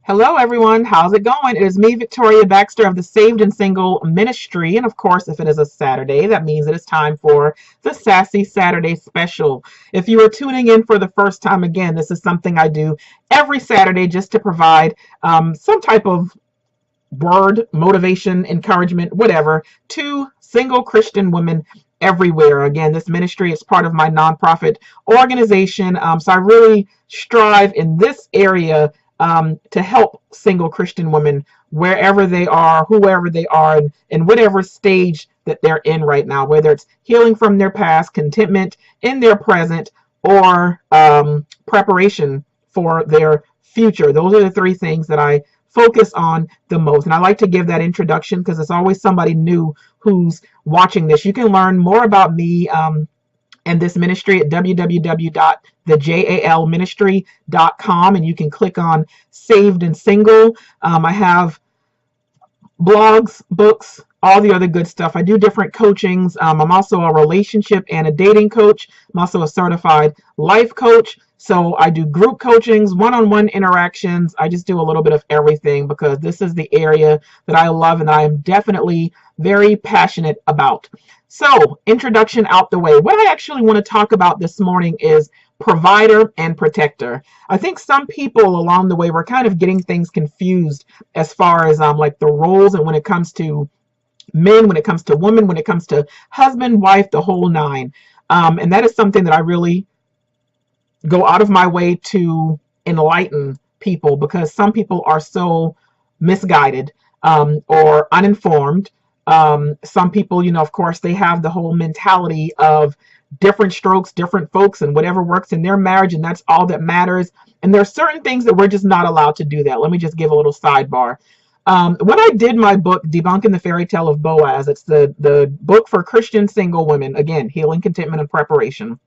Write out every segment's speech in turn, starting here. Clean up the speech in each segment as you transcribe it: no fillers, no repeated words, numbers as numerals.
Hello, everyone. How's it going? It is me, Victoria Baxter of the Saved and Single Ministry. And of course, if it is a Saturday, that means it is time for the Sassy Saturday Special. If you are tuning in for the first time, again, this is something I do every Saturday just to provide some type of word, motivation, encouragement, whatever, to single Christian women everywhere. Again, this ministry is part of my nonprofit organization. So I really strive in this area to help single Christian women wherever they are, whoever they are, and in whatever stage that they're in right now, whether it's healing from their past, contentment in their present, or preparation for their future. Those are the three things that I focus on the most. And I like to give that introduction because it's always somebody new who's watching this. You can learn more about me and this ministry at www.thejalministry.com, and you can click on Saved and Single. I have blogs, books, all the other good stuff. I do different coachings. I'm also a relationship and a dating coach. I'm also a certified life coach. So I do group coachings, one-on-one interactions. I just do a little bit of everything because this is the area that I love and I am definitely very passionate about. So, introduction out the way. What I actually want to talk about this morning is provider and protector. I think some people along the way were kind of getting things confused as far as like the roles, and when it comes to men, when it comes to women, when it comes to husband, wife, the whole nine. And that is something that I really go out of my way to enlighten people, because some people are so misguided or uninformed. Some people, of course, they have the whole mentality of different strokes, different folks, and whatever works in their marriage, and that's all that matters. And there are certain things that we're just not allowed to do that. Let me just give a little sidebar. When I did my book, Debunking the Fairy Tale of Boaz, it's the book for Christian single women, again, healing, contentment, and preparation.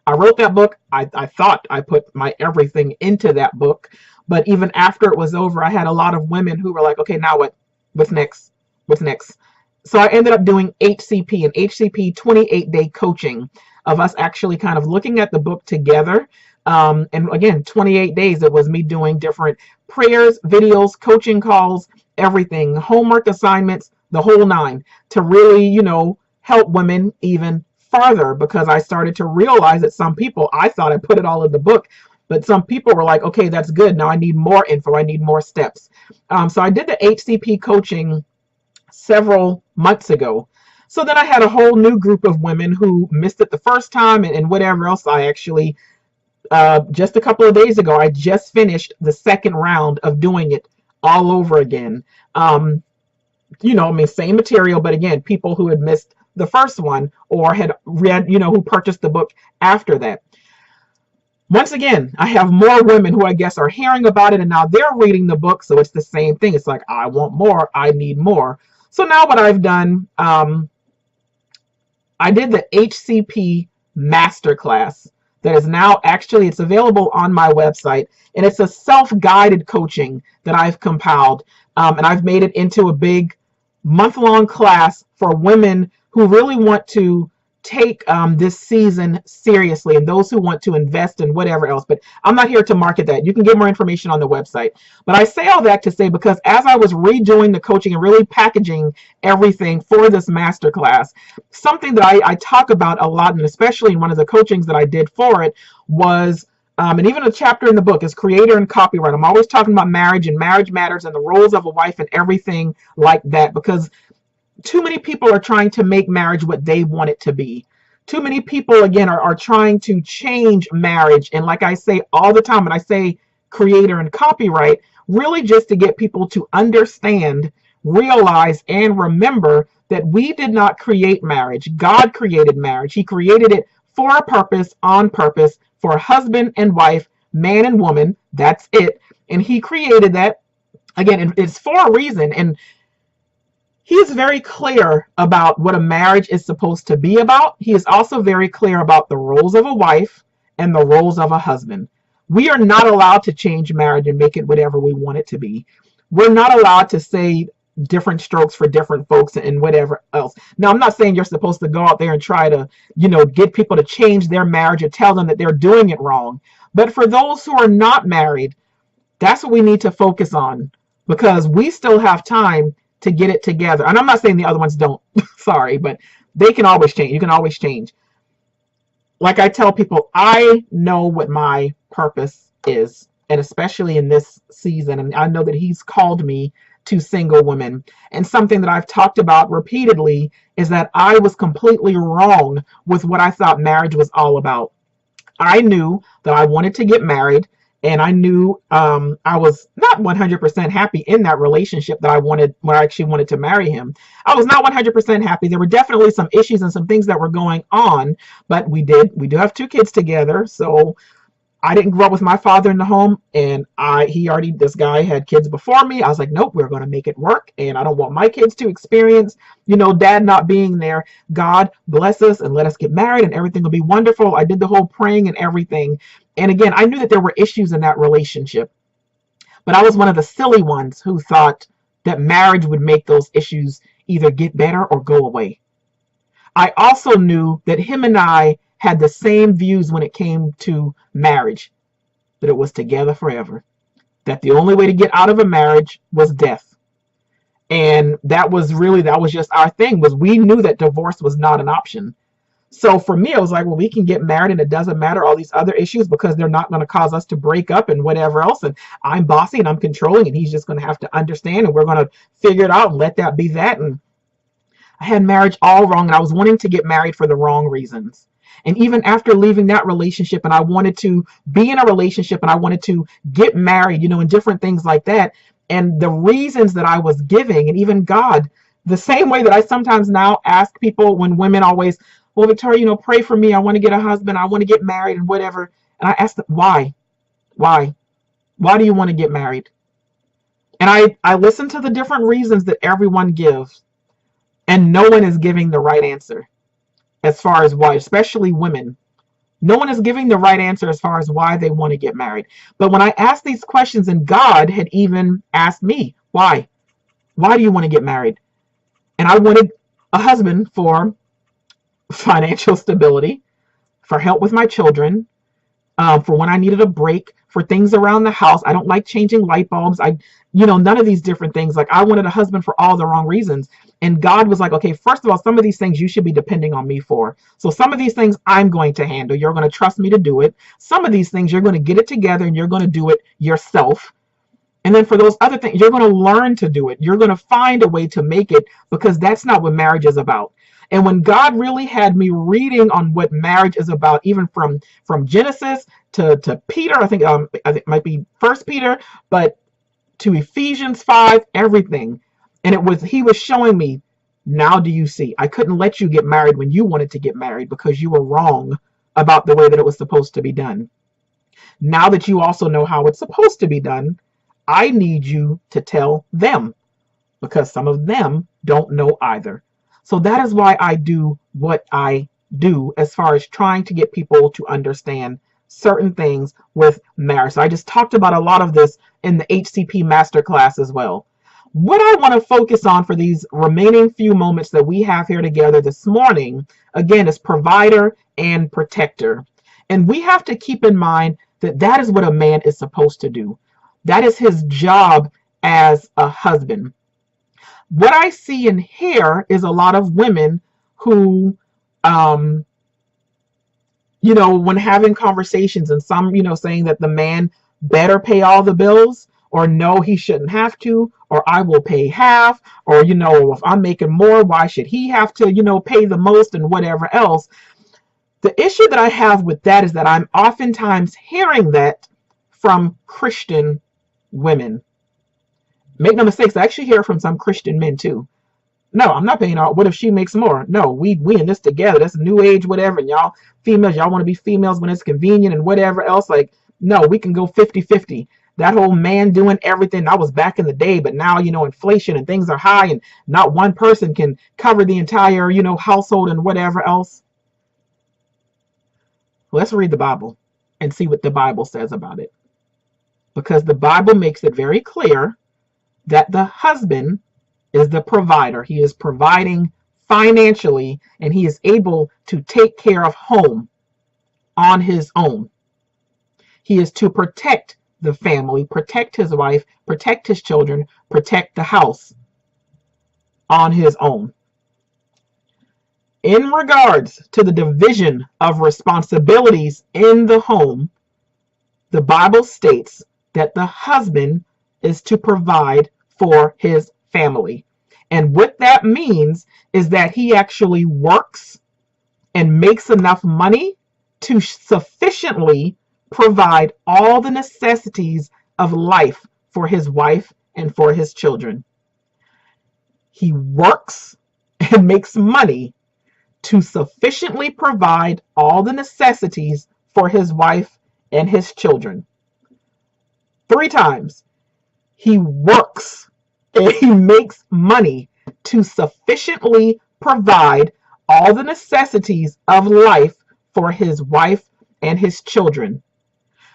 I wrote that book. I thought I put my everything into that book, but even after it was over, I had a lot of women who were like, okay, now what? What's next? What's next? So I ended up doing HCP, an HCP 28-day coaching of us actually kind of looking at the book together. And again, 28 days, it was me doing different prayers, videos, coaching calls, everything, homework assignments, the whole nine, to really, help women even farther, because I started to realize that some people, I thought I put it all in the book, but some people were like, okay, that's good. Now I need more info. I need more steps. So I did the HCP coaching several months ago. So then I had a whole new group of women who missed it the first time and whatever else. I actually, just a couple of days ago, I just finished the second round of doing it all over again. Same material, but again, people who had missed the first one or had read, who purchased the book after that. Once again, I have more women who I guess are hearing about it and now they're reading the book. So it's the same thing. It's like, I want more. I need more. So now what I've done, I did the HCP Masterclass that is now actually, it's available on my website, and it's a self-guided coaching that I've compiled. And I've made it into a big month-long class for women who really want to take this season seriously, and those who want to invest in whatever else. But I'm not here to market that. You can get more information on the website. But I say all that to say, because as I was redoing the coaching and really packaging everything for this masterclass, something that I talk about a lot, and especially in one of the coachings that I did for it, was and even a chapter in the book is creator and copyright. I'm always talking about marriage and marriage matters and the roles of a wife and everything like that, because too many people are trying to make marriage what they want it to be. Too many people, again, are trying to change marriage. And like I say all the time, when I say creator and copyright, really just to get people to understand, realize, and remember that we did not create marriage. God created marriage. He created it for a purpose, on purpose, for husband and wife, man and woman. That's it. And he created that. Again, it's for a reason. And he is very clear about what a marriage is supposed to be about. He is also very clear about the roles of a wife and the roles of a husband. We are not allowed to change marriage and make it whatever we want it to be. We're not allowed to say different strokes for different folks and whatever else. Now, I'm not saying you're supposed to go out there and try to, get people to change their marriage or tell them that they're doing it wrong. But for those who are not married, That's what we need to focus on, because we still have time to get it together. And I'm not saying the other ones don't, sorry, but they can always change. You can always change. Like I tell people, I know what my purpose is, and especially in this season. And I know that He's called me to single women. And something that I've talked about repeatedly is that I was completely wrong with what I thought marriage was all about. I knew that I wanted to get married, and I knew I was not 100% happy in that relationship that I wanted, when I actually wanted to marry him. I was not 100% happy. There were definitely some issues and some things that were going on, but we do have 2 kids together. So I didn't grow up with my father in the home, and this guy had kids before me. I was like, nope, we're going to make it work. And I don't want my kids to experience, dad not being there. God bless us and let us get married and everything will be wonderful. I did the whole praying and everything. And again, I knew that there were issues in that relationship, but I was one of the silly ones who thought that marriage would make those issues either get better or go away. I also knew that him and I had the same views when it came to marriage, that it was together forever, that the only way to get out of a marriage was death. And that was just our thing, was we knew that divorce was not an option. So for me, I was like, well, we can get married and it doesn't matter all these other issues, because they're not going to cause us to break up and whatever else. And I'm bossy and I'm controlling, and he's just going to have to understand, and we're going to figure it out and let that be that. And I had marriage all wrong, and I was wanting to get married for the wrong reasons. And even after leaving that relationship, and I wanted to be in a relationship and I wanted to get married, and different things like that. And the reasons that I was giving, and even God, the same way that I sometimes now ask people when women always, well, Victoria, pray for me. I want to get a husband. I want to get married and whatever. And I ask them, why? Why? Why do you want to get married? And I listen to the different reasons that everyone gives, and no one is giving the right answer. As far as why, especially women, no one is giving the right answer as far as why they want to get married. But when I asked these questions, and God had even asked me, why do you want to get married? And I wanted a husband for financial stability, for help with my children, for when I needed a break, for things around the house. I don't like changing light bulbs. None of these different things. Like, I wanted a husband for all the wrong reasons. And God was like, okay, first of all, some of these things you should be depending on me for. So some of these things I'm going to handle. You're going to trust me to do it. Some of these things you're going to get it together and you're going to do it yourself. And then for those other things, you're going to learn to do it. You're going to find a way to make it, because that's not what marriage is about. And when God really had me reading on what marriage is about, even from Genesis to Peter, I think it might be First Peter, but to Ephesians 5, everything. And he was showing me, now do you see? I couldn't let you get married when you wanted to get married, because you were wrong about the way that it was supposed to be done. Now that you also know how it's supposed to be done, I need you to tell them, because some of them don't know either. So that is why I do what I do, as far as trying to get people to understand certain things with marriage. So I just talked about a lot of this in the HCP masterclass as well. What I want to focus on for these remaining few moments that we have here together this morning, again, is provider and protector. And we have to keep in mind that that is what a man is supposed to do. That is his job as a husband. What I see and hear is a lot of women who, when having conversations, and some, saying that the man better pay all the bills, or no, he shouldn't have to, or I will pay half, or, if I'm making more, why should he have to, pay the most, and whatever else. The issue that I have with that is that I'm oftentimes hearing that from Christian women. Make no mistakes, I actually hear from some Christian men too. No, I'm not paying all. What if she makes more? No, we in this together. That's new age, whatever. And y'all females, y'all want to be females when it's convenient and whatever else. Like, no, we can go 50-50. That whole man doing everything, that was back in the day, but now, inflation and things are high, and not one person can cover the entire, household and whatever else. Let's read the Bible and see what the Bible says about it. Because the Bible makes it very clear that the husband is the provider. He is providing financially, and he is able to take care of home on his own. He is to protect the family, protect his wife, protect his children, protect the house on his own. In regards to the division of responsibilities in the home, the Bible states that the husband is to provide for his family. And what that means is that he actually works and makes enough money to sufficiently provide all the necessities of life for his wife and for his children. He works and makes money to sufficiently provide all the necessities for his wife and his children. 3 times. He works and he makes money to sufficiently provide all the necessities of life for his wife and his children.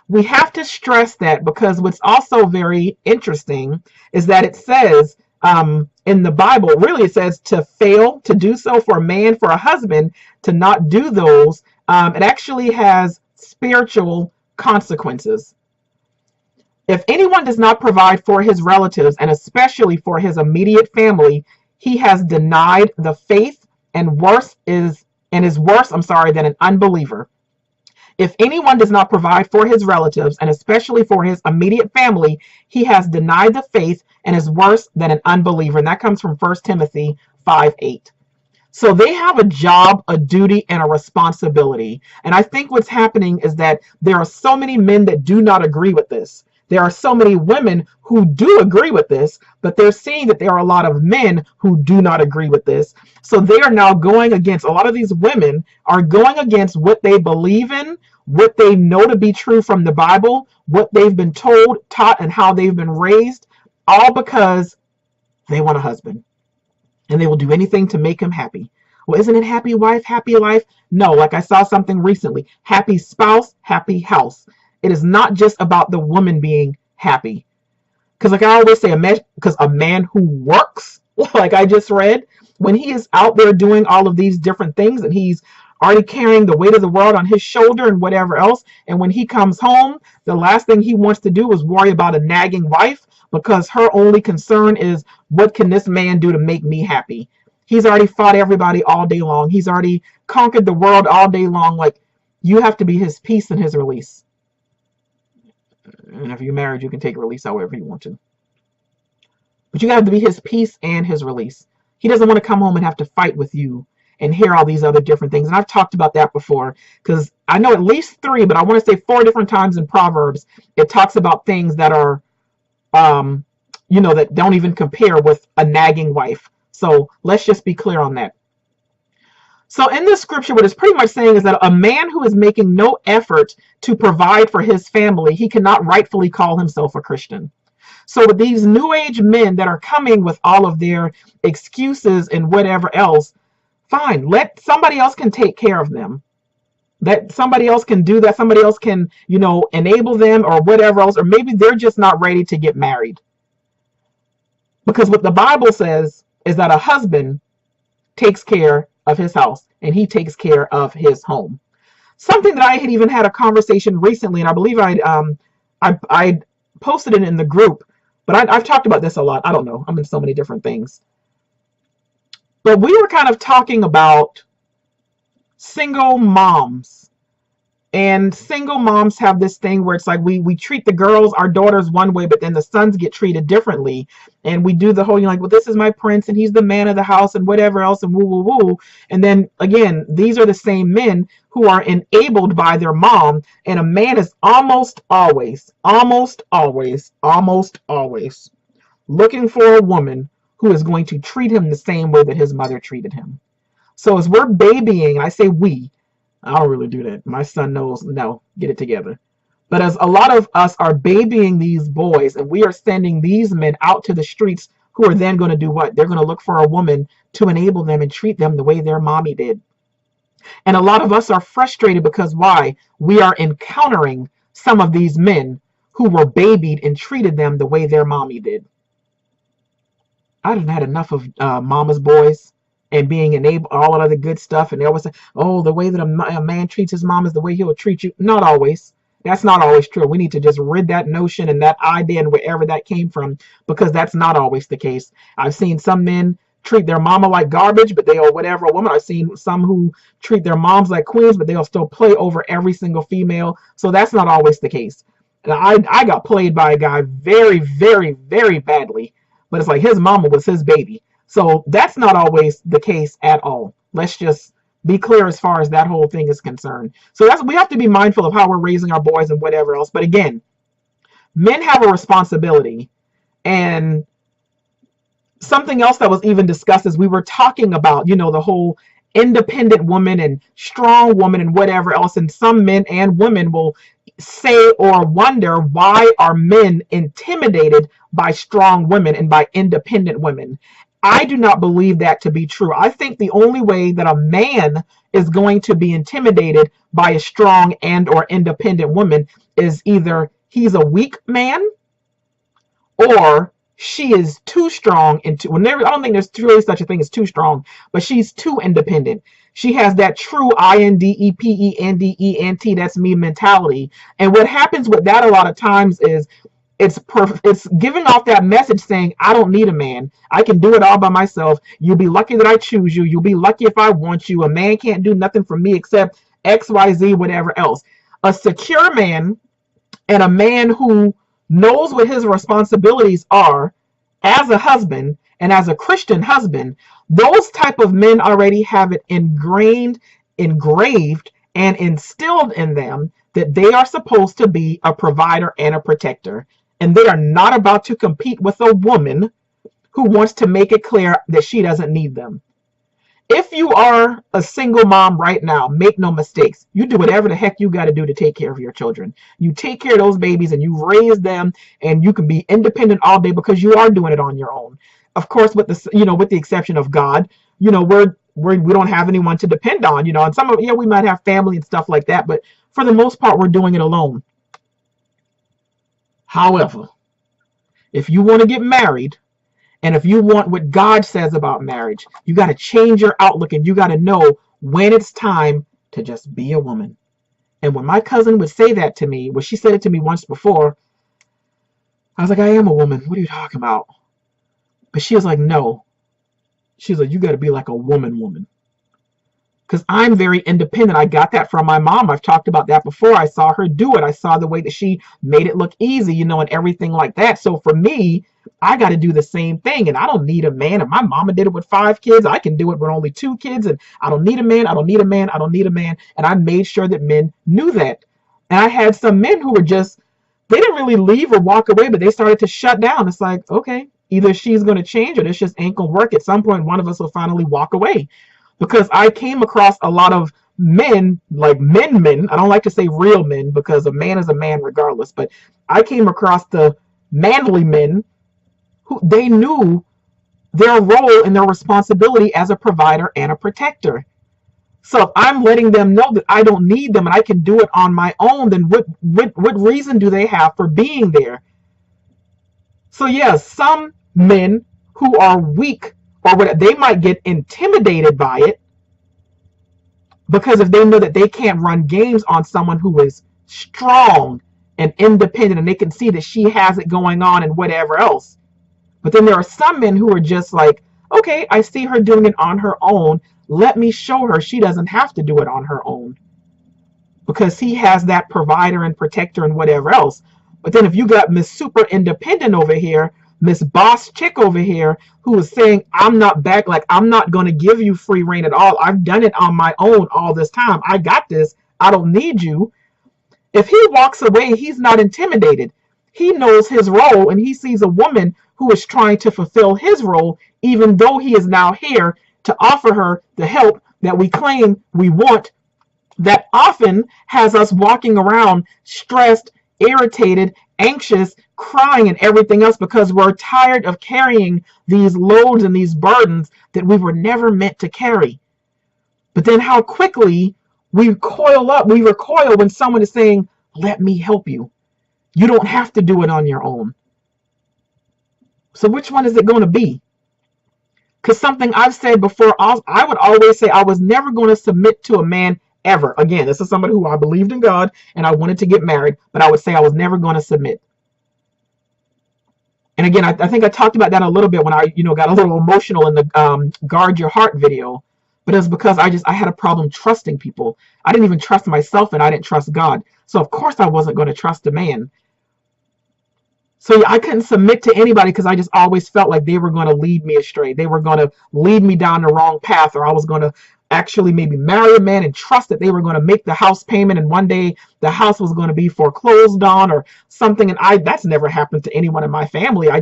We have to stress that, because what's also very interesting is that it says in the Bible, really it says to fail to do so, for a man, for a husband to not do those, it actually has spiritual consequences. If anyone does not provide for his relatives, and especially for his immediate family, he has denied the faith and is worse than an unbeliever. If anyone does not provide for his relatives, and especially for his immediate family, he has denied the faith and is worse than an unbeliever. And that comes from 1 Timothy 5:8. So they have a job, a duty, and a responsibility. And I think what's happening is that there are so many men that do not agree with this. There are so many women who do agree with this, but they're seeing that there are a lot of men who do not agree with this. So they are now going against, a lot of these women are going against what they believe in, what they know to be true from the Bible, what they've been told, taught, and how they've been raised, all because they want a husband. And they will do anything to make him happy. Well, isn't it happy wife, happy life? No, like I saw something recently. Happy spouse, happy house. It is not just about the woman being happy. Because like I always say, a man who works, like I just read, when he is out there doing all of these different things and he's already carrying the weight of the world on his shoulder and whatever else, and when he comes home, the last thing he wants to do is worry about a nagging wife, because her only concern is, what can this man do to make me happy? He's already fought everybody all day long. He's already conquered the world all day long. Like, you have to be his peace and his release. And if you're married, you can take release however you want to. But you have to be his peace and his release. He doesn't want to come home and have to fight with you and hear all these other different things. And I've talked about that before, because I know at least 3, but I want to say 4 different times in Proverbs, it talks about things that are, that don't even compare with a nagging wife. So let's just be clear on that. So in this scripture, what it's pretty much saying is that a man who is making no effort to provide for his family, he cannot rightfully call himself a Christian. So with these new age men that are coming with all of their excuses and whatever else, fine, let somebody else can take care of them. That somebody else can do that. Somebody else can, enable them or whatever else, or maybe they're just not ready to get married. Because what the Bible says is that a husband takes care of his house and he takes care of his home. Something that I had even had a conversation recently, and I believe I posted it in the group, but I've talked about this a lot. I don't know. I'm in so many different things. But we were kind of talking about single moms. And single moms have this thing where it's like we treat the girls, our daughters, one way, but then the sons get treated differently. And we do the whole, well, this is my prince and he's the man of the house and whatever else and woo, woo, woo. And then again, these are the same men who are enabled by their mom. And a man is almost always looking for a woman who is going to treat him the same way that his mother treated him. So as we're babying, I say we, I don't really do that. My son knows, no, get it together. But as a lot of us are babying these boys and we are sending these men out to the streets, who are then going to do what? They're going to look for a woman to enable them and treat them the way their mommy did. And a lot of us are frustrated because why? We are encountering some of these men who were babied and treated them the way their mommy did. I done had enough of mama's boys and being enabled, all of the good stuff. And they always say, oh, the way that a man treats his mom is the way he will treat you. Not always. That's not always true. We need to just rid that notion and that idea and wherever that came from, because that's not always the case. I've seen some men treat their mama like garbage, but they are whatever. A woman, I've seen some who treat their moms like queens, but they'll still play over every single female. So that's not always the case. And I got played by a guy very, very, very badly, but it's like his mama was his baby. So that's not always the case at all. Let's just be clear as far as that whole thing is concerned. So we have to be mindful of how we're raising our boys and whatever else. But again, men have a responsibility. And something else that was even discussed is we were talking about, the whole independent woman and strong woman and whatever else. And some men and women will say or wonder, why are men intimidated by strong women and by independent women? I do not believe that to be true. I think the only way that a man is going to be intimidated by a strong and or independent woman is either he's a weak man or she is too strong and I don't think there's really such a thing as too strong, but she's too independent. She has that true INDEPENDENT, that's me mentality. And what happens with that a lot of times is it's giving off that message saying, I don't need a man. I can do it all by myself. You'll be lucky that I choose you. You'll be lucky if I want you. A man can't do nothing for me except XYZ, whatever else. A secure man and a man who knows what his responsibilities are as a husband and as a Christian husband, those type of men already have it engraved, and instilled in them that they are supposed to be a provider and a protector. And they are not about to compete with a woman who wants to make it clear that she doesn't need them. If you are a single mom right now, make no mistakes. You do whatever the heck you got to do to take care of your children. You take care of those babies and you raise them, and you can be independent all day because you are doing it on your own. Of course, with the exception of God, we don't have anyone to depend on, and some of, we might have family and stuff like that, but for the most part, we're doing it alone. However, if you want to get married, and if you want what God says about marriage, you got to change your outlook, and you got to know when it's time to just be a woman. And when my cousin would say that to me, she said it to me once before, I was like, I am a woman. What are you talking about? But she was like, no. She was like, you got to be like a woman. Because I'm very independent. I got that from my mom. I've talked about that before. I saw her do it. I saw the way that she made it look easy, and everything like that. So for me, I got to do the same thing. And I don't need a man. If my mama did it with 5 kids, I can do it with only 2 kids. And I don't need a man. I don't need a man. I don't need a man. And I made sure that men knew that. And I had some men who were they didn't really leave or walk away, but they started to shut down. It's like, okay, either she's going to change or this just ain't going to work. At some point, one of us will finally walk away. Because I came across a lot of men, like men. I don't like to say real men because a man is a man regardless. But I came across the manly men who they knew their role and their responsibility as a provider and a protector. So if I'm letting them know that I don't need them and I can do it on my own, then what reason do they have for being there? So yes, some men who are weak, or they might get intimidated by it, because if they know that they can't run games on someone who is strong and independent, and they can see that she has it going on and whatever else. But then there are some men who are just like, okay, I see her doing it on her own. Let me show her she doesn't have to do it on her own, because he has that provider and protector and whatever else. But then if you got Miss Super Independent over here, Miss Boss Chick over here, who is saying, I'm not back, like I'm not going to give you free reign at all. I've done it on my own all this time. I got this. I don't need you. If he walks away, he's not intimidated. He knows his role, and he sees a woman who is trying to fulfill his role, even though he is now here to offer her the help that we claim we want, that often has us walking around stressed, irritated, anxious, crying, and everything else, because we're tired of carrying these loads and these burdens that we were never meant to carry. But then how quickly we recoil when someone is saying, let me help you. You don't have to do it on your own. So which one is it going to be? Because something I've said before, I would always say I was never going to submit to a man ever. Again, this is somebody who I believed in God and I wanted to get married, but I would say I was never going to submit. And again, I think I talked about that a little bit when I, got a little emotional in the Guard Your Heart video. But it was because I had a problem trusting people. I didn't even trust myself, and I didn't trust God. So of course I wasn't going to trust a man. So I couldn't submit to anybody because I just always felt like they were going to lead me astray. They were going to lead me down the wrong path, or I was going to actually maybe marry a man and trust that they were going to make the house payment, and one day the house was going to be foreclosed on or something. And that's never happened to anyone in my family. I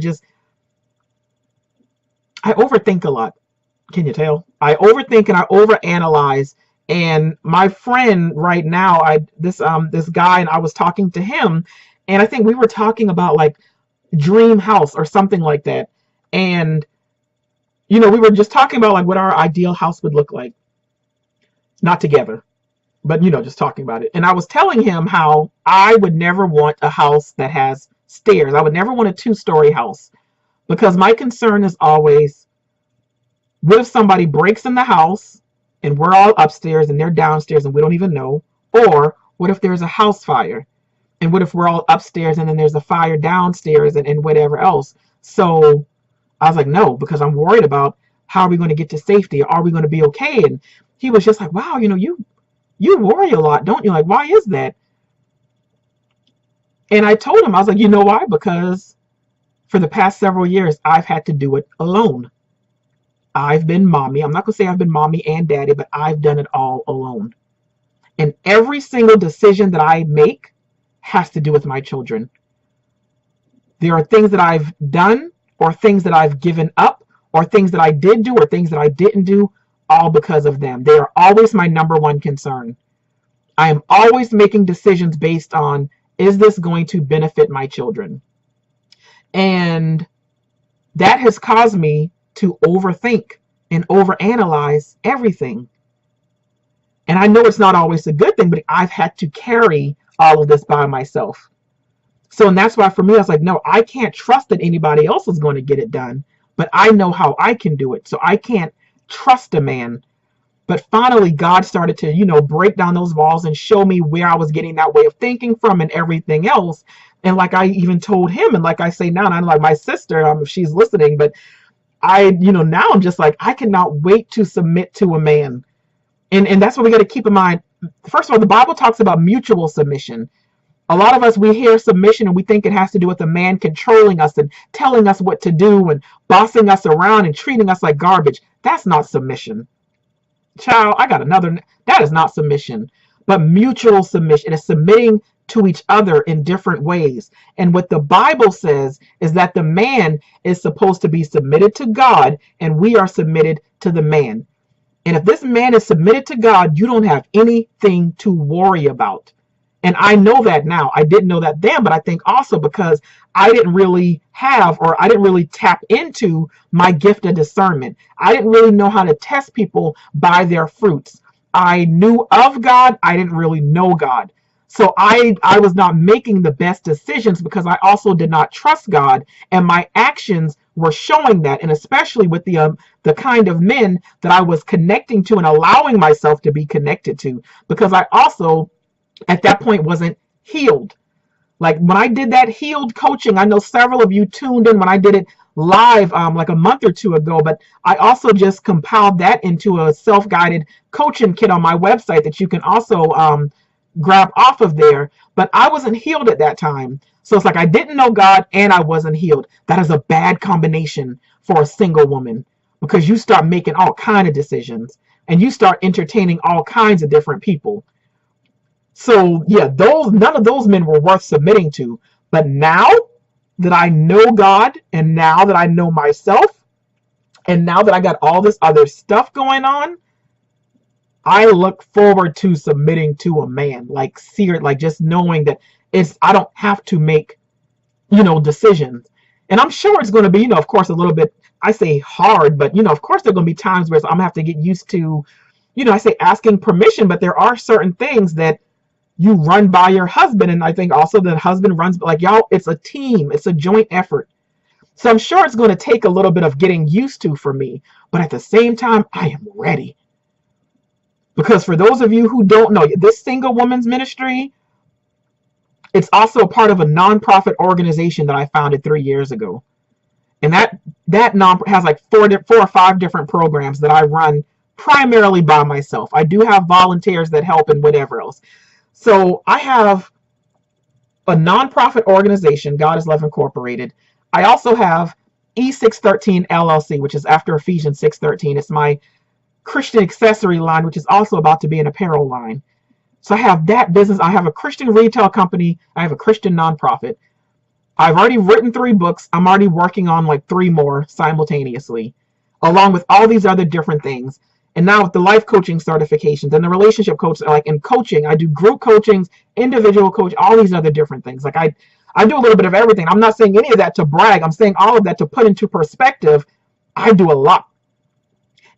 overthink a lot. Can you tell? I overthink and I overanalyze. And my friend right now, this guy, and I was talking to him, and I think we were talking about like dream house or something like that. And we were just talking about like what our ideal house would look like. Not together, but just talking about it. And I was telling him how I would never want a house that has stairs. I would never want a 2-story house, because my concern is always, what if somebody breaks in the house and we're all upstairs and they're downstairs and we don't even know? Or what if there's a house fire? And what if we're all upstairs and then there's a fire downstairs and whatever else? So I was like, no, because I'm worried about how are we going to get to safety? Are we going to be okay? And he was just like, wow, you worry a lot, don't you? Like, why is that? And I told him, I was like, you know why? Because for the past several years, I've had to do it alone. I've been mommy. I'm not going to say I've been mommy and daddy, but I've done it all alone. And every single decision that I make has to do with my children. There are things that I've done, or things that I've given up, or things that I did do, or things that I didn't do, all because of them. They are always my number one concern. I am always making decisions based on, is this going to benefit my children? And that has caused me to overthink and overanalyze everything. And I know it's not always a good thing, but I've had to carry all of this by myself. So, and that's why for me, I was like, no, I can't trust that anybody else is going to get it done, but I know how I can do it. So I can't trust a man. But finally, God started to, break down those walls and show me where I was getting that way of thinking from and everything else. And like I even told him, and like I say now, and I'm like my sister, if she's listening, but now I'm just like, I cannot wait to submit to a man. And that's what we got to keep in mind. First of all, the Bible talks about mutual submission. A lot of us, we hear submission and we think it has to do with a man controlling us and telling us what to do and bossing us around and treating us like garbage. That's not submission. Child, that is not submission, but mutual submission. It is submitting to each other in different ways. And what the Bible says is that the man is supposed to be submitted to God, and we are submitted to the man. And if this man is submitted to God, you don't have anything to worry about. And I know that now. I didn't know that then, but I think also because I didn't really tap into my gift of discernment. I didn't really know how to test people by their fruits. I knew of God. I didn't really know God. So I was not making the best decisions because I also did not trust God, and my actions were showing that. And especially with the kind of men that I was connecting to and allowing myself to be connected to, because I also at that point wasn't healed. Like when I did that healed coaching, I know several of you tuned in when I did it live like a month or two ago, but I also just compiled that into a self-guided coaching kit on my website that you can also grab off of there. But I wasn't healed at that time. So it's like I didn't know God and I wasn't healed. That is a bad combination for a single woman, because you start making all kinds of decisions and you start entertaining all kinds of different people. So yeah, none of those men were worth submitting to. But now that I know God, and now that I know myself, and now that I got all this other stuff going on, I look forward to submitting to a man, like just knowing that I don't have to make, decisions. And I'm sure it's going to be, of course, a little bit, I say hard, but of course there are going to be times where I'm going to have to get used to, I say asking permission, but there are certain things that you run by your husband, and I think also the husband runs, like, y'all, it's a team, it's a joint effort. So I'm sure it's going to take a little bit of getting used to for me, but at the same time, I am ready. Because for those of you who don't know, this single woman's ministry, it's also a part of a nonprofit organization that I founded 3 years ago. And that non has like four or five different programs that I run primarily by myself. I do have volunteers that help and whatever else. So I have a nonprofit organization, God is Love Incorporated. I also have E613 LLC, which is after Ephesians 6:13. It's my Christian accessory line, which is also about to be an apparel line. So I have that business. I have a Christian retail company. I have a Christian nonprofit. I've already written 3 books. I'm already working on like 3 more simultaneously, along with all these other different things. And now with the life coaching certifications and the relationship coach, like in coaching, I do group coachings, individual coach, all these other different things. Like I do a little bit of everything. I'm not saying any of that to brag. I'm saying all of that to put into perspective. I do a lot.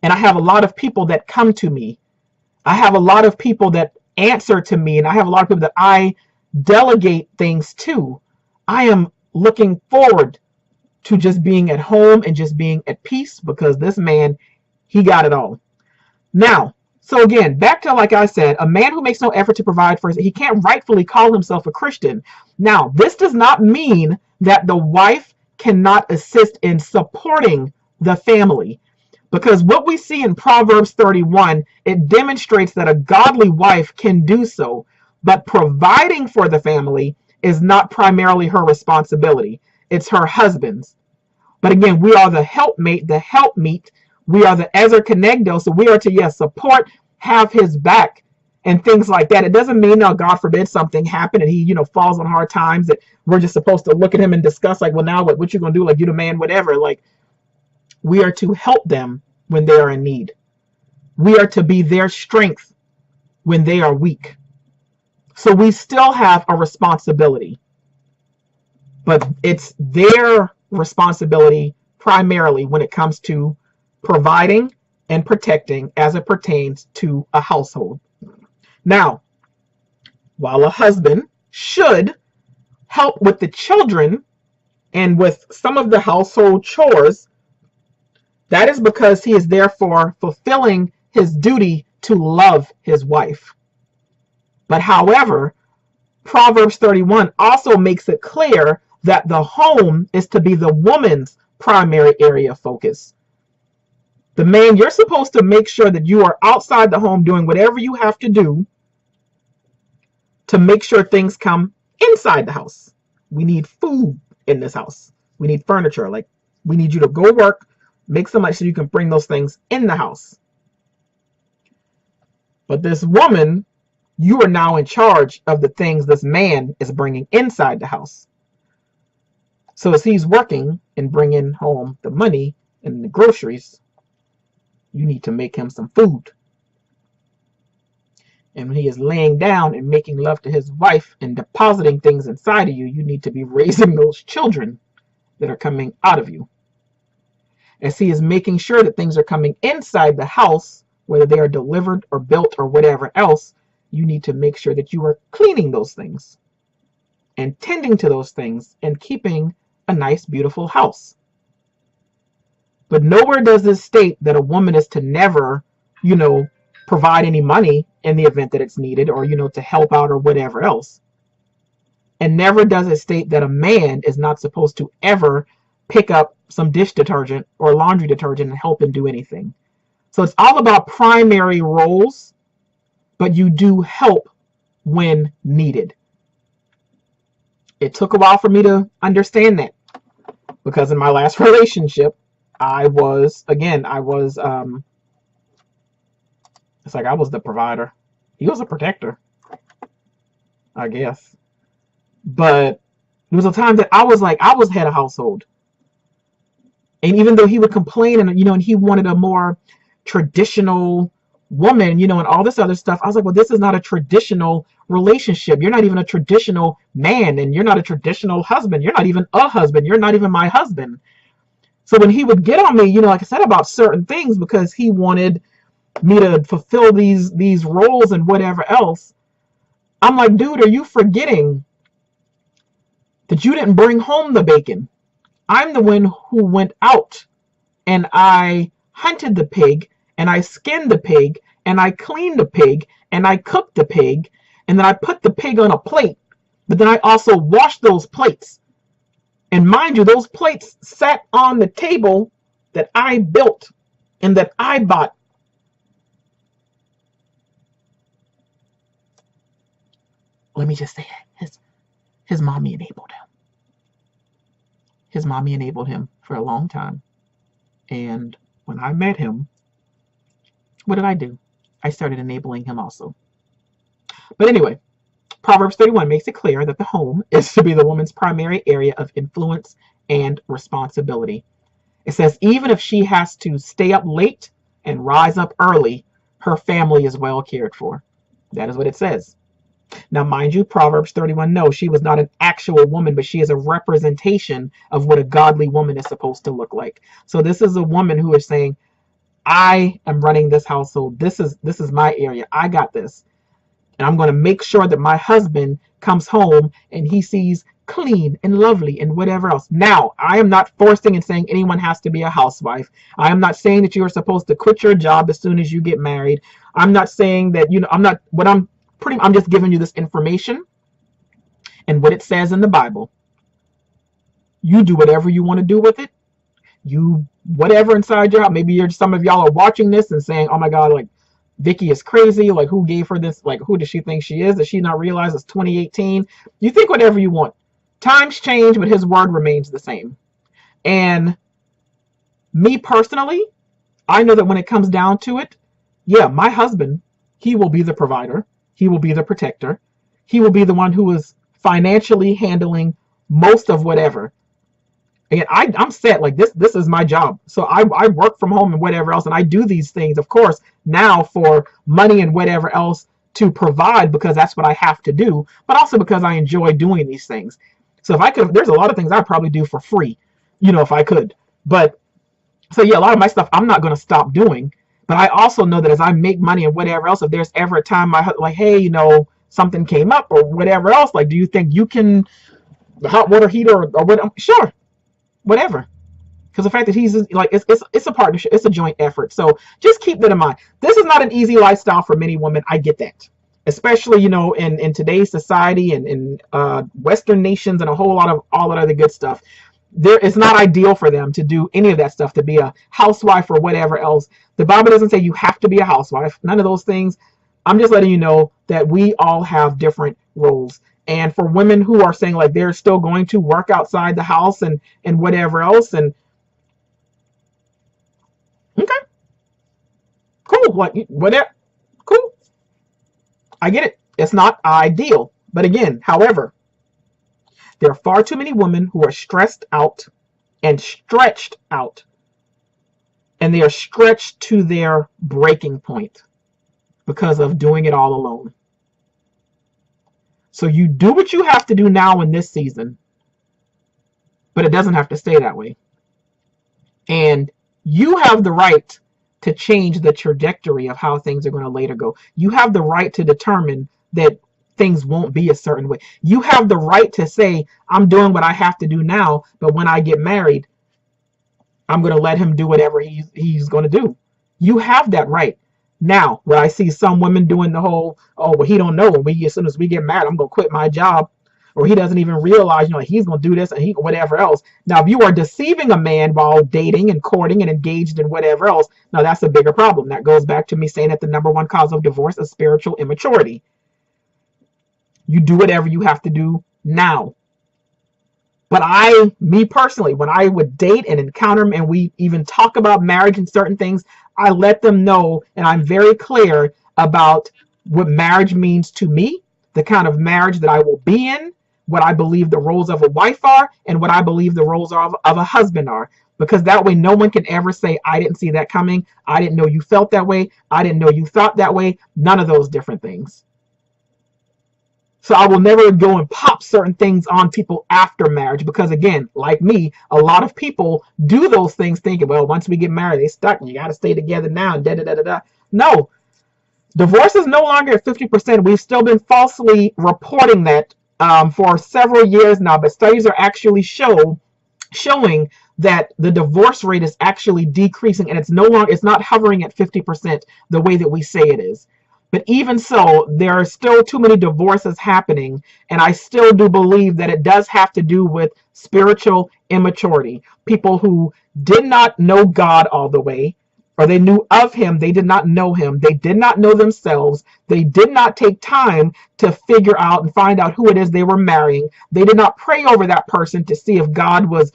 And I have a lot of people that come to me. I have a lot of people that answer to me. And I have a lot of people that I delegate things to. I am looking forward to just being at home and just being at peace, because this man, he got it all. Now, so again, back to, like I said, a man who makes no effort to provide for his, he can't rightfully call himself a Christian. Now, this does not mean that the wife cannot assist in supporting the family, because what we see in Proverbs 31, it demonstrates that a godly wife can do so, but providing for the family is not primarily her responsibility. It's her husband's. But again, we are the helpmate, the helpmeet. We are the Ezer Kenegdo, so we are to, yes, support, have his back, and things like that. It doesn't mean, now, God forbid, something happened and he, falls on hard times, that we're just supposed to look at him and discuss, like, well, now what you gonna do? Like, you the man, whatever. Like, we are to help them when they are in need. We are to be their strength when they are weak. So we still have a responsibility, but it's their responsibility primarily when it comes to providing and protecting as it pertains to a household. Now, while a husband should help with the children and with some of the household chores, that is because he is therefore fulfilling his duty to love his wife. But however, Proverbs 31 also makes it clear that the home is to be the woman's primary area of focus. The man, you're supposed to make sure that you are outside the home doing whatever you have to do to make sure things come inside the house. We need food in this house. We need furniture. Like, we need you to go work, make some money so you can bring those things in the house. But this woman, you are now in charge of the things this man is bringing inside the house. So as he's working and bringing home the money and the groceries, you need to make him some food. And when he is laying down and making love to his wife and depositing things inside of you, you need to be raising those children that are coming out of you. As he is making sure that things are coming inside the house, whether they are delivered or built or whatever else, you need to make sure that you are cleaning those things and tending to those things and keeping a nice, beautiful house. But nowhere does this state that a woman is to never, provide any money in the event that it's needed, or, to help out or whatever else. And never does it state that a man is not supposed to ever pick up some dish detergent or laundry detergent and help him do anything. So it's all about primary roles, but you do help when needed. It took a while for me to understand that, because in my last relationship, I was it's like I was the provider. He was a protector, I guess. But there was a time that I was head of household. And even though he would complain and he wanted a more traditional woman, and all this other stuff, I was like, well, this is not a traditional relationship. You're not even a traditional man, and you're not a traditional husband. You're not even a husband. You're not even my husband. So when he would get on me, like I said, about certain things, because he wanted me to fulfill these roles and whatever else, I'm like, dude, are you forgetting that you didn't bring home the bacon? I'm the one who went out and I hunted the pig and I skinned the pig and I clean the pig and I cook the pig and then I put the pig on a plate, but then I also wash those plates. And mind you, those plates sat on the table that I built and that I bought. Let me just say it. His mommy enabled him. His mommy enabled him for a long time. And when I met him, what did I do? I started enabling him also. But anyway, Proverbs 31 makes it clear that the home is to be the woman's primary area of influence and responsibility. It says even if she has to stay up late and rise up early, her family is well cared for. That is what it says. Now, mind you, Proverbs 31, no, she was not an actual woman, but she is a representation of what a godly woman is supposed to look like. So this is a woman who is saying, I am running this household. This is my area. I got this. And I'm going to make sure that my husband comes home and he sees clean and lovely and whatever else. Now, I am not forcing and saying anyone has to be a housewife. I am not saying that you are supposed to quit your job as soon as you get married. I'm not saying that, I'm just giving you this information and what it says in the Bible. You do whatever you want to do with it. You, whatever inside your house. Maybe some of y'all are watching this and saying, oh my God, like Vicky is crazy. Like who gave her this? Like who does she think she is? Does she not realize it's 2018? You think whatever you want. Times change, but his word remains the same. And me personally, I know that when it comes down to it, yeah, my husband, he will be the provider. He will be the protector. He will be the one who is financially handling most of whatever. Again, I'm set. Like this is my job. So I work from home and whatever else, and I do these things, of course, now for money and whatever else to provide because that's what I have to do, but also because I enjoy doing these things. So if I could, there's a lot of things I'd probably do for free, if I could. But so yeah, a lot of my stuff I'm not going to stop doing. But I also know that as I make money and whatever else, if there's ever a time like, hey, something came up or whatever else, like, do you think you can the hot water heater or what? Sure, whatever. Because the fact that he's like, it's a partnership, it's a joint effort. So just keep that in mind. This is not an easy lifestyle for many women. I get that, especially in today's society and in Western nations and a whole lot of all that other good stuff. It's not ideal for them to do any of that stuff, to be a housewife or whatever else. The Bible doesn't say you have to be a housewife. None of those things. I'm just letting you know that we all have different roles. And for women who are saying like they're still going to work outside the house and whatever else, and okay, cool, whatever, cool. I get it. It's not ideal. But again, however, there are far too many women who are stressed out and stretched out. And they are stretched to their breaking point because of doing it all alone. So you do what you have to do now in this season, but it doesn't have to stay that way. And you have the right to change the trajectory of how things are going to later go. You have the right to determine that things won't be a certain way. You have the right to say, I'm doing what I have to do now, but when I get married, I'm going to let him do whatever he's going to do. You have that right. Now, where I see some women doing the whole, oh, well, he don't know. As soon as we get married, I'm going to quit my job. Or he doesn't even realize, he's going to do this and whatever else. Now, if you are deceiving a man while dating and courting and engaged in whatever else, now that's a bigger problem. That goes back to me saying that the number one cause of divorce is spiritual immaturity. You do whatever you have to do now. But me personally, when I would date and encounter them and we even talk about marriage and certain things, I let them know, and I'm very clear about what marriage means to me, the kind of marriage that I will be in, what I believe the roles of a wife are, and what I believe the roles of a husband are. Because that way no one can ever say, I didn't see that coming. I didn't know you felt that way. I didn't know you thought that way. None of those different things. So I will never go and pop certain things on people after marriage because, again, like me, a lot of people do those things thinking, well, once we get married, they stuck and you got to stay together now and da-da-da-da-da. No. Divorce is no longer at 50%. We've still been falsely reporting that for several years now, but studies are actually showing that the divorce rate is actually decreasing, and it's not hovering at 50% the way that we say it is. But even so, there are still too many divorces happening, and I still do believe that it does have to do with spiritual immaturity. People who did not know God all the way, or they knew of him, they did not know him, they did not know themselves, they did not take time to figure out and find out who it is they were marrying. They did not pray over that person to see if God was,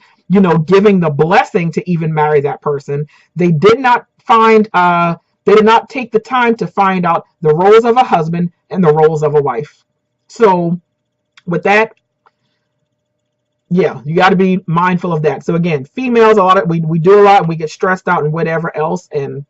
giving the blessing to even marry that person. They did not take the time to find out the roles of a husband and the roles of a wife. So with that, yeah, you got to be mindful of that. So again, females, we do a lot, and we get stressed out and whatever else, and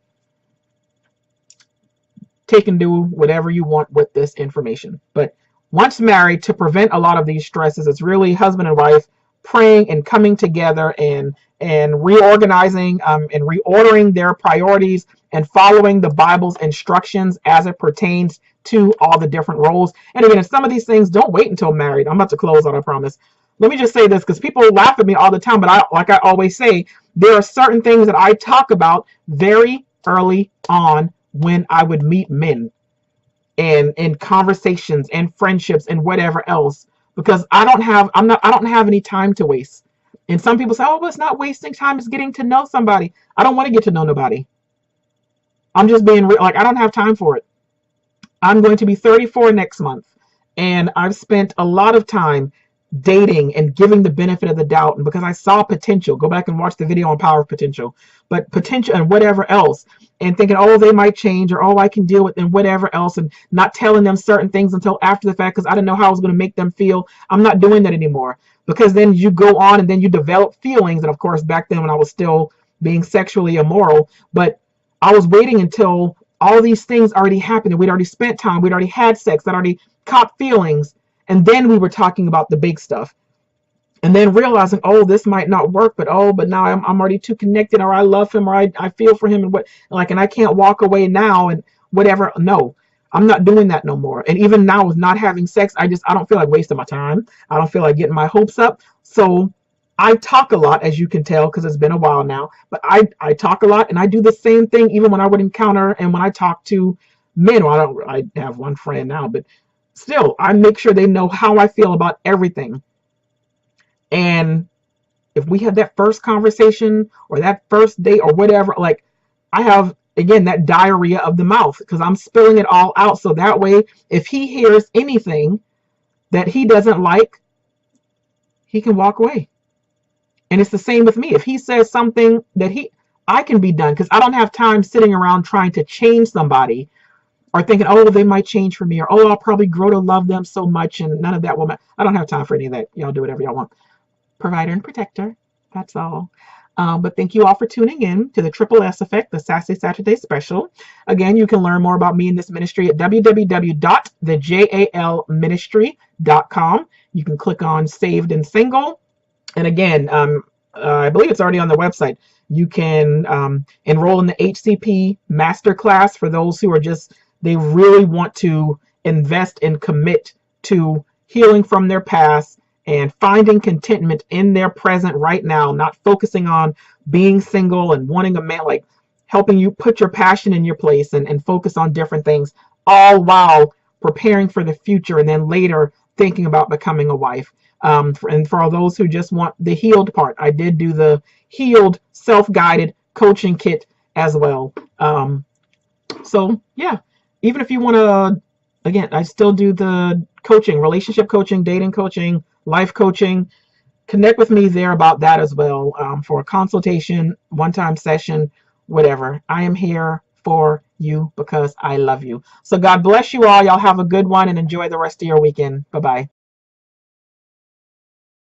take and do whatever you want with this information. But once married, to prevent a lot of these stresses, it's really husband and wife praying and coming together and reorganizing and reordering their priorities and following the Bible's instructions as it pertains to all the different roles. And again, some of these things, don't wait until married. I'm about to close out, I promise. Let me just say this, because people laugh at me all the time, but like I always say, there are certain things that I talk about very early on when I would meet men, and in conversations and friendships and whatever else, because I don't have any time to waste. And some people say, oh, well, it's not wasting time, it's getting to know somebody. I don't want to get to know nobody. I'm just being real. Like, I don't have time for it. I'm going to be 34 next month, and I've spent a lot of time dating and giving the benefit of the doubt, and because I saw potential. Go back and watch the video on power of potential, but potential and whatever else, and thinking, oh, they might change, or oh, I can deal with, and whatever else, and not telling them certain things until after the fact because I didn't know how I was going to make them feel. I'm not doing that anymore, because then you go on and then you develop feelings. And of course, back then when I was still being sexually immoral, but I was waiting until all these things already happened, and we'd already spent time, we'd already had sex, I'd already caught feelings, and then we were talking about the big stuff. And then realizing, oh, this might not work, but now I'm already too connected, or I love him, or I feel for him, and I can't walk away now and whatever. No, I'm not doing that no more. And even now with not having sex, I don't feel like wasting my time. I don't feel like getting my hopes up. So I talk a lot, as you can tell, because it's been a while now, but I talk a lot, and I do the same thing even when I would encounter and when I talk to men. Well, I have one friend now, but still, I make sure they know how I feel about everything. And if we have that first conversation or that first date or whatever, like, I have, again, that diarrhea of the mouth, because I'm spilling it all out. So that way, if he hears anything that he doesn't like, he can walk away. And it's the same with me. If he says something that I can be done, because I don't have time sitting around trying to change somebody, or thinking, oh, they might change for me, or oh, I'll probably grow to love them so much, and none of that will matter. I don't have time for any of that. Y'all do whatever y'all want. Provider and protector. That's all. But thank you all for tuning in to the Triple S Effect, the Sassy Saturday Special. Again, you can learn more about me in this ministry at www.thejalministry.com. You can click on Saved and Single. And again, I believe it's already on the website. You can enroll in the HCP Masterclass for those who are they really want to invest and commit to healing from their past and finding contentment in their present right now, not focusing on being single and wanting a man, like helping you put your passion in your place and focus on different things, all while preparing for the future and then later thinking about becoming a wife. And for all those who just want the healed part, I did do the healed self-guided coaching kit as well. So yeah, even if you want to, again, I still do the coaching, relationship coaching, dating coaching, life coaching. Connect with me there about that as well, for a consultation, one-time session, whatever. I am here for you because I love you. So God bless you all. Y'all have a good one and enjoy the rest of your weekend. Bye-bye.